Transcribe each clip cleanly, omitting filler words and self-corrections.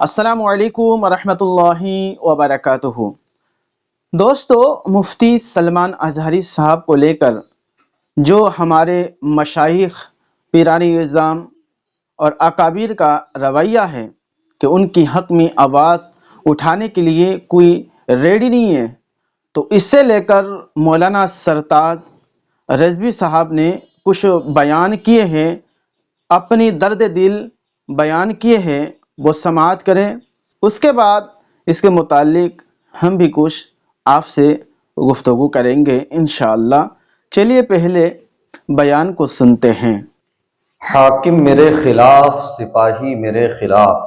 السلام علیکم ورحمۃ اللہ وبرکاتہ۔ دوستو، مفتی سلمان اظہری صاحب کو لے کر جو ہمارے مشائخ، پیران اعظام اور اکابر کا رویہ ہے کہ ان کی حق میں آواز اٹھانے کے لیے کوئی ریڈی نہیں ہے، تو اس سے لے کر مولانا سرتاج رضوی صاحب نے کچھ بیان کیے ہیں، اپنی درد دل بیان کیے ہیں، وہ سماعت کریں۔ اس کے بعد اس کے متعلق ہم بھی کچھ آپ سے گفتگو کریں گے انشاءاللہ۔ چلیے پہلے بیان کو سنتے ہیں۔ حاکم میرے خلاف، سپاہی میرے خلاف،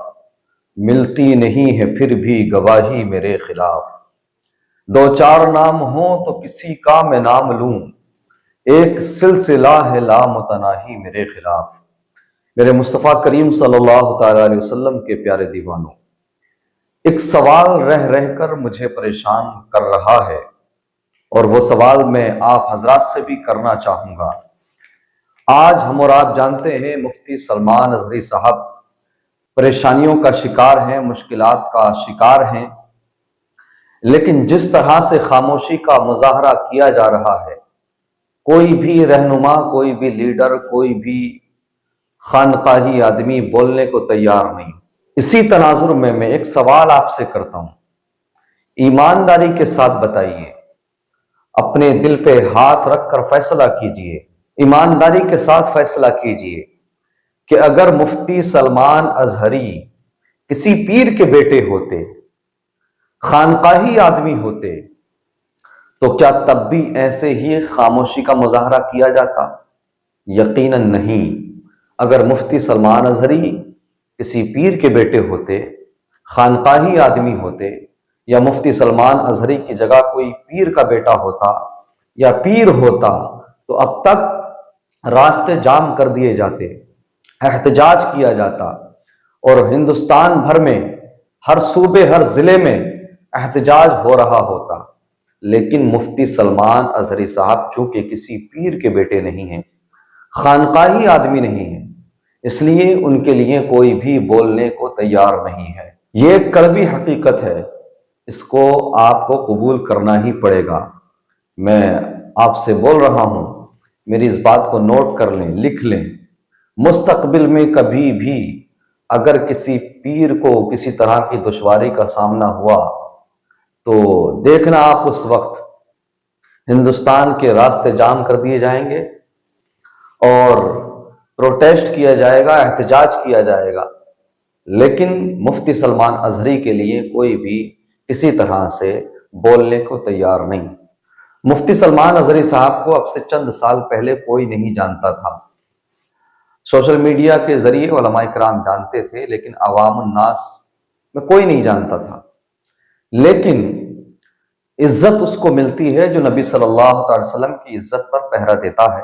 ملتی نہیں ہے پھر بھی گواہی میرے خلاف۔ دو چار نام ہوں تو کسی کا میں نام لوں، ایک سلسلہ ہے لامتناہی میرے خلاف۔ میرے مصطفیٰ کریم صلی اللہ تعالیٰ علیہ وسلم کے پیارے دیوانوں، ایک سوال رہ رہ کر مجھے پریشان کر رہا ہے، اور وہ سوال میں آپ حضرات سے بھی کرنا چاہوں گا۔ آج ہم اور آپ جانتے ہیں مفتی سلمان اظہری صاحب پریشانیوں کا شکار ہیں، مشکلات کا شکار ہیں، لیکن جس طرح سے خاموشی کا مظاہرہ کیا جا رہا ہے، کوئی بھی رہنما، کوئی بھی لیڈر، کوئی بھی خانقاہی آدمی بولنے کو تیار نہیں۔ اسی تناظر میں ایک سوال آپ سے کرتا ہوں، ایمانداری کے ساتھ بتائیے، اپنے دل پہ ہاتھ رکھ کر فیصلہ کیجئے، ایمانداری کے ساتھ فیصلہ کیجئے کہ اگر مفتی سلمان اظہری کسی پیر کے بیٹے ہوتے، خانقاہی آدمی ہوتے، تو کیا تب بھی ایسے ہی خاموشی کا مظاہرہ کیا جاتا؟ یقیناً نہیں۔ اگر مفتی سلمان اظہری کسی پیر کے بیٹے ہوتے، خانقاہی آدمی ہوتے، یا مفتی سلمان اظہری کی جگہ کوئی پیر کا بیٹا ہوتا یا پیر ہوتا، تو اب تک راستے جام کر دیے جاتے، احتجاج کیا جاتا، اور ہندوستان بھر میں ہر صوبے، ہر ضلع میں احتجاج ہو رہا ہوتا۔ لیکن مفتی سلمان اظہری صاحب چونکہ کسی پیر کے بیٹے نہیں ہیں، خانقاہی آدمی نہیں ہیں، اس لیے ان کے لیے کوئی بھی بولنے کو تیار نہیں ہے۔ یہ ایک کڑوی حقیقت ہے، اس کو آپ کو قبول کرنا ہی پڑے گا۔ میں آپ سے بول رہا ہوں، میری اس بات کو نوٹ کر لیں، لکھ لیں۔ مستقبل میں کبھی بھی اگر کسی پیر کو کسی طرح کی دشواری کا سامنا ہوا، تو دیکھنا آپ اس وقت ہندوستان کے راستے جام کر دیے جائیں گے اور پروٹیسٹ کیا جائے گا، احتجاج کیا جائے گا، لیکن مفتی سلمان اظہری کے لیے کوئی بھی کسی طرح سے بولنے کو تیار نہیں۔ مفتی سلمان اظہری صاحب کو اب سے چند سال پہلے کوئی نہیں جانتا تھا۔ سوشل میڈیا کے ذریعے علماء کرام جانتے تھے، لیکن عوام الناس میں کوئی نہیں جانتا تھا۔ لیکن عزت اس کو ملتی ہے جو نبی صلی اللہ علیہ وسلم کی عزت پر پہرا دیتا ہے،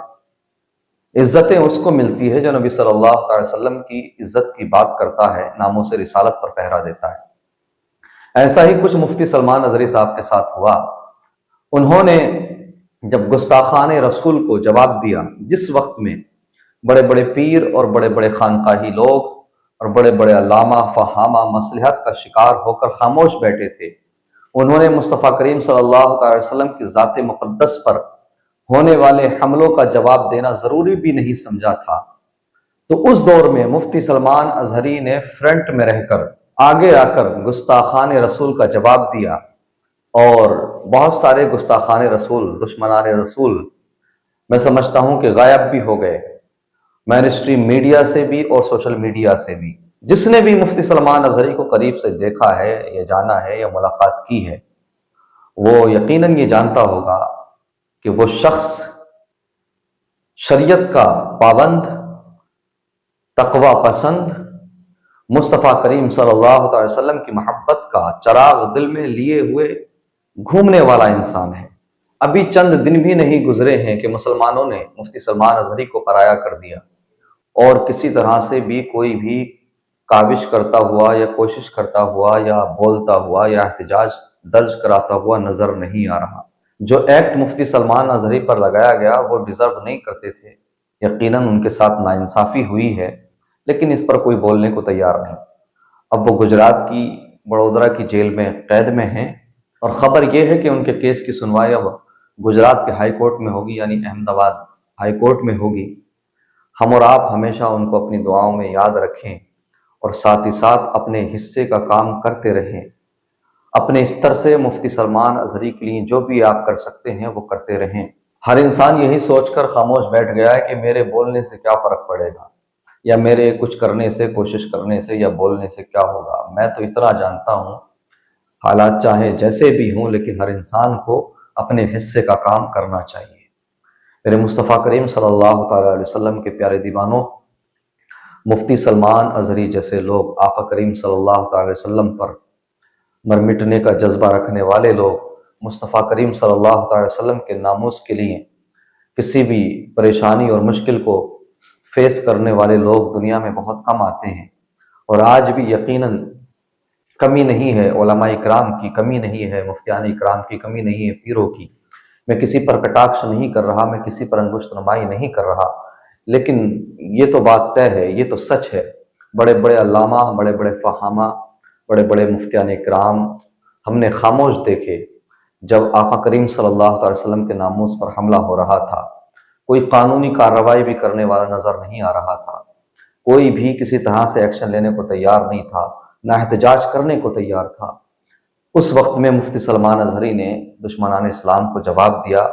عزتیں اس کو ملتی ہے جو نبی صلی اللہ علیہ وسلم کی عزت کی بات کرتا ہے، ناموس رسالت پر پہرا دیتا ہے۔ ایسا ہی کچھ مفتی سلمان اظہری صاحب کے ساتھ ہوا۔ انہوں نے جب گستاخان رسول کو جواب دیا، جس وقت میں بڑے بڑے پیر اور بڑے بڑے خانقاہی لوگ اور بڑے بڑے علامہ فہامہ مصلحت کا شکار ہو کر خاموش بیٹھے تھے، انہوں نے مصطفیٰ کریم صلی اللہ علیہ وسلم کی ذات مقدس پر ہونے والے حملوں کا جواب دینا ضروری بھی نہیں سمجھا تھا۔ تو اس دور میں مفتی سلمان اظہری نے فرنٹ میں رہ کر، آگے آ کر گستاخان رسول کا جواب دیا، اور بہت سارے گستاخان رسول، دشمنان رسول، میں سمجھتا ہوں کہ غائب بھی ہو گئے، مین اسٹریم میڈیا سے بھی اور سوشل میڈیا سے بھی۔ جس نے بھی مفتی سلمان اظہری کو قریب سے دیکھا ہے یا جانا ہے یا ملاقات کی ہے، وہ یقیناً یہ جانتا ہوگا کہ وہ شخص شریعت کا پابند، تقوی پسند، مصطفیٰ کریم صلی اللہ علیہ وسلم کی محبت کا چراغ دل میں لیے ہوئے گھومنے والا انسان ہے۔ ابھی چند دن بھی نہیں گزرے ہیں کہ مسلمانوں نے مفتی سلمان اظہری کو پرایا کر دیا، اور کسی طرح سے بھی کوئی بھی کاوش کرتا ہوا یا کوشش کرتا ہوا یا بولتا ہوا یا احتجاج درج کراتا ہوا نظر نہیں آ رہا۔ جو ایکٹ مفتی سلمان اظہری پر لگایا گیا وہ ڈیزرو نہیں کرتے تھے، یقیناً ان کے ساتھ ناانصافی ہوئی ہے، لیکن اس پر کوئی بولنے کو تیار نہیں۔ اب وہ گجرات کی بڑودرا کی جیل میں قید میں ہیں، اور خبر یہ ہے کہ ان کے کیس کی سنوائی اب گجرات کے ہائی کورٹ میں ہوگی، یعنی احمد آباد ہائی کورٹ میں ہوگی۔ ہم اور آپ ہمیشہ ان کو اپنی دعاؤں میں یاد رکھیں، اور ساتھ ہی ساتھ اپنے حصے کا کام کرتے رہیں۔ اپنے استر سے مفتی سلمان اظہری کے لیے جو بھی آپ کر سکتے ہیں وہ کرتے رہیں۔ ہر انسان یہی سوچ کر خاموش بیٹھ گیا ہے کہ میرے بولنے سے کیا فرق پڑے گا، یا میرے کچھ کرنے سے، کوشش کرنے سے یا بولنے سے کیا ہوگا۔ میں تو اتنا جانتا ہوں، حالات چاہے جیسے بھی ہوں، لیکن ہر انسان کو اپنے حصے کا کام کرنا چاہیے۔ میرے مصطفیٰ کریم صلی اللہ تعالیٰ علیہ وسلم کے پیارے دیوانوں، مفتی سلمان اظہری جیسے لوگ، آقا کریم صلی اللہ تعالیٰ علیہ وسلم پر مر مٹنے کا جذبہ رکھنے والے لوگ، مصطفیٰ کریم صلی اللہ تعالیٰ علیہ وسلم کے ناموس کے لیے کسی بھی پریشانی اور مشکل کو فیس کرنے والے لوگ دنیا میں بہت کم آتے ہیں، اور آج بھی یقیناً کمی نہیں ہے، علماء اکرام کی کمی نہیں ہے، مفتیان اکرام کی کمی نہیں ہے، پیروں کی۔ میں کسی پر کٹاکش نہیں کر رہا، میں کسی پر انگشت نمائی نہیں کر رہا، لیکن یہ تو بات طے ہے، یہ تو سچ ہے، بڑے بڑے علامہ، بڑے بڑے فہامہ، بڑے بڑے مفتیان اکرام ہم نے خاموش دیکھے جب آقا کریم صلی اللہ علیہ وسلم کے ناموس پر حملہ ہو رہا تھا۔ کوئی قانونی کارروائی بھی کرنے والا نظر نہیں آ رہا تھا، کوئی بھی کسی طرح سے ایکشن لینے کو تیار نہیں تھا، نہ احتجاج کرنے کو تیار تھا۔ اس وقت میں مفتی سلمان اظہری نے دشمنان اسلام کو جواب دیا،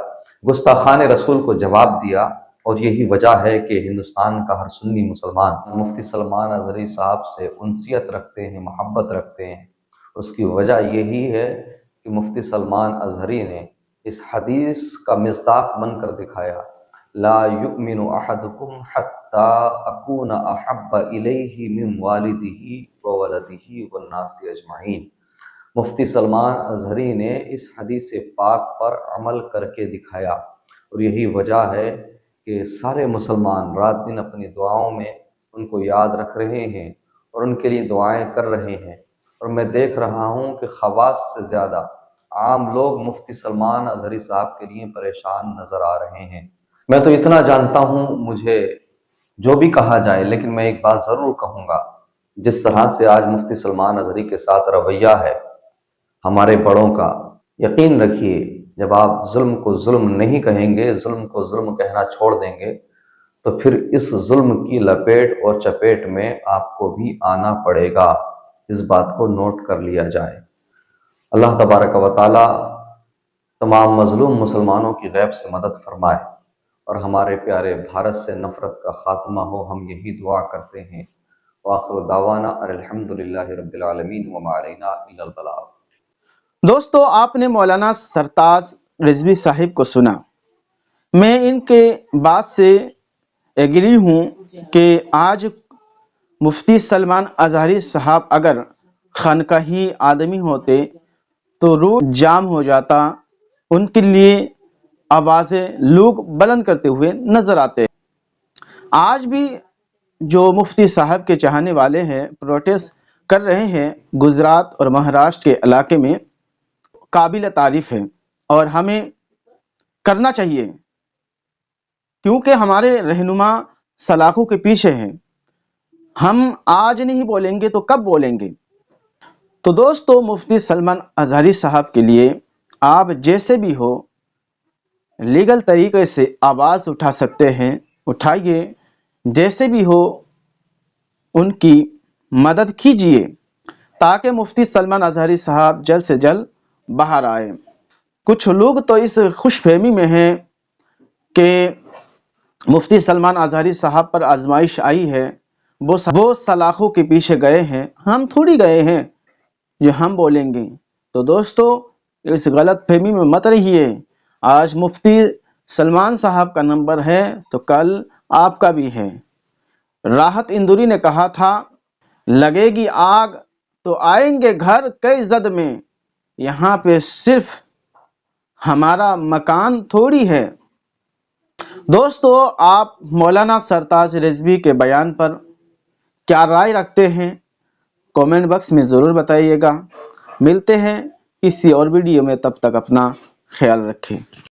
گستاخان رسول کو جواب دیا، اور یہی وجہ ہے کہ ہندوستان کا ہر سنی مسلمان مفتی سلمان اظہری صاحب سے انسیت رکھتے ہیں، محبت رکھتے ہیں۔ اس کی وجہ یہی ہے کہ مفتی سلمان اظہری نے اس حدیث کا مصداق بن کر دکھایا، لا یؤمن احدکم حتی اکون احب الیہ من والدہ وولدہ والناس اجمعین۔ مفتی سلمان اظہری نے اس حدیث پاک پر عمل کر کے دکھایا، اور یہی وجہ ہے کہ سارے مسلمان رات دن اپنی دعاؤں میں ان کو یاد رکھ رہے ہیں اور ان کے لیے دعائیں کر رہے ہیں۔ اور میں دیکھ رہا ہوں کہ خواص سے زیادہ عام لوگ مفتی سلمان اظہری صاحب کے لیے پریشان نظر آ رہے ہیں۔ میں تو اتنا جانتا ہوں، مجھے جو بھی کہا جائے، لیکن میں ایک بات ضرور کہوں گا، جس طرح سے آج مفتی سلمان اظہری کے ساتھ رویہ ہے ہمارے بڑوں کا، یقین رکھیے جب آپ ظلم کو ظلم نہیں کہیں گے، ظلم کو ظلم کہنا چھوڑ دیں گے، تو پھر اس ظلم کی لپیٹ اور چپیٹ میں آپ کو بھی آنا پڑے گا۔ اس بات کو نوٹ کر لیا جائے۔ اللہ تبارک و تعالی تمام مظلوم مسلمانوں کی غیب سے مدد فرمائے، اور ہمارے پیارے بھارت سے نفرت کا خاتمہ ہو، ہم یہی دعا کرتے ہیں۔ وآخر دعوانا الحمدللہ رب العالمین وما علینا الا البلاغ۔ دوستو، آپ نے مولانا سرتاج رضوی صاحب کو سنا۔ میں ان کے بات سے ایگری ہوں کہ آج مفتی سلمان اظہری صاحب اگر خانقاہی آدمی ہوتے تو روح جام ہو جاتا، ان کے لیے آوازیں لوگ بلند کرتے ہوئے نظر آتے۔ آج بھی جو مفتی صاحب کے چاہنے والے ہیں پروٹیسٹ کر رہے ہیں گجرات اور مہاراشٹر کے علاقے میں، قابل تعریف ہے، اور ہمیں کرنا چاہیے، کیونکہ ہمارے رہنما سلاخوں کے پیچھے ہیں۔ ہم آج نہیں بولیں گے تو کب بولیں گے؟ تو دوستو، مفتی سلمان اظہری صاحب کے لیے آپ جیسے بھی ہو لیگل طریقے سے آواز اٹھا سکتے ہیں، اٹھائیے، جیسے بھی ہو ان کی مدد کیجیے تاکہ مفتی سلمان اظہری صاحب جلد سے جلد باہر آئے۔ کچھ لوگ تو اس خوش فہمی میں ہیں کہ مفتی سلمان اظہری صاحب پر آزمائش آئی ہے، وہ سلاخوں کے پیچھے گئے ہیں۔ ہم تھوڑی گئے ہیں جو ہم بولیں گے۔ تو دوستو، اس غلط فہمی میں مت رہیے۔ آج مفتی سلمان صاحب کا نمبر ہے تو کل آپ کا بھی ہے۔ راحت اندوری نے کہا تھا، لگے گی آگ تو آئیں گے گھر کئی زد میں، یہاں پہ صرف ہمارا مکان تھوڑی ہے۔ دوستو، آپ مولانا سرتاج رضوی کے بیان پر کیا رائے رکھتے ہیں؟ کومنٹ باکس میں ضرور بتائیے گا۔ ملتے ہیں کسی اور ویڈیو میں، تب تک اپنا خیال رکھیں۔